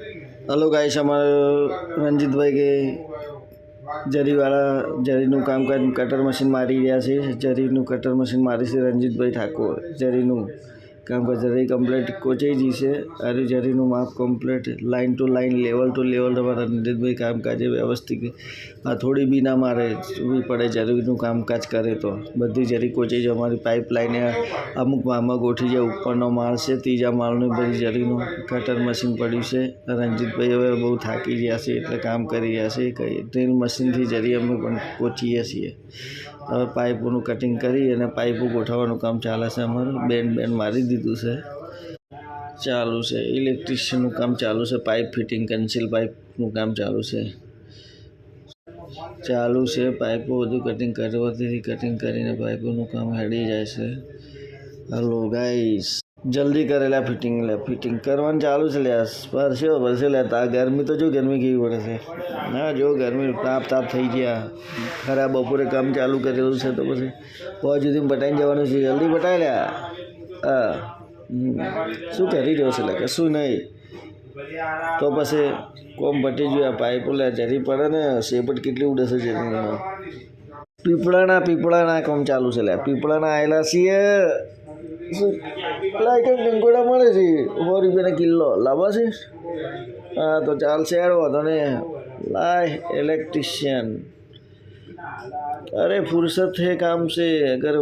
Hello guys, हमारे रंजीत भाई के જરીવાળા જરીનું કામકાજ કટર મશીન મારી રહ્યા છે. જરીનું કટર મશીન મારે છે રંજીતભાઈ ઠાકોર. જરીનું કામકાજ જરી કમ્પ્લીટ કોચાઈ જશે. આ જરીનું માપ complete line to line level to level તમારા રંજીતભાઈ કામકાજે વ્યવસ્થિત થોડી બી ના મારે જોવી પડે. જરીનું કામકાજ કરે તો બધી જરી કોચાઈ જાય. અમારી પાઇપલાઇન અમુક માળમાં ગોઠવી જાય. ઉપરનો માળ છે, ત્રીજા માળનું બધી જરીનું કટર મશીન પડ્યું છે. રંજીતભાઈ હવે બહુ થાકી ગયા છે એટલે કામ કરી રહ્યા છે. કઈ ડ્રીલ મશીનથી જરી અમે પણ કોચીએ છીએ. હવે પાઇપોનું કટિંગ કરી અને પાઇપો ગોઠવવાનું કામ ચાલે છે. અમારું બેન્ડ મારી દીધું છે, ચાલુ છે. ઇલેક્ટ્રિશિયનનું કામ ચાલુ છે. પાઇપ ફિટિંગ કન્સીલ પાઇપનું કામ ચાલુ છે. પાઇપો બધું કટિંગ કરવાથી કટિંગ કરીને પાઇપોનું કામ હેડી જાય છે. હલો ગાઈસ, જલ્દી કરેલા ફિટિંગ કરવાનું ચાલુ છે. લે ભરશે લેતા ગરમી તો જો ગરમી કેવી પડે છે. ના જો ગરમી તાપ થઈ ગયા. ખરા બપોરે કામ ચાલુ કરેલું છે તો પછી બહુ સુધી પટાઈને જવાનું છે. જલ્દી પટાઈ લ્યા. હા, શું કરી રહ્યો છે? લે કશું નહીં તો પછી કોમ પટી ગયું. પાઇપો લે જરી પડે ને શેપટ કેટલી ઉડે છે. જરી પીપળાના કામ ચાલુ છે. લે પીપળાના આવેલા છીએ. ગંગોડા મળે છે 100 રૂપિયાના કિલો લાવવા છે. હા તો ચાલશે. વાંધો ને લાય ઇલેક્ટ્રિશિયન. અરે ફુરસત है काम से अगर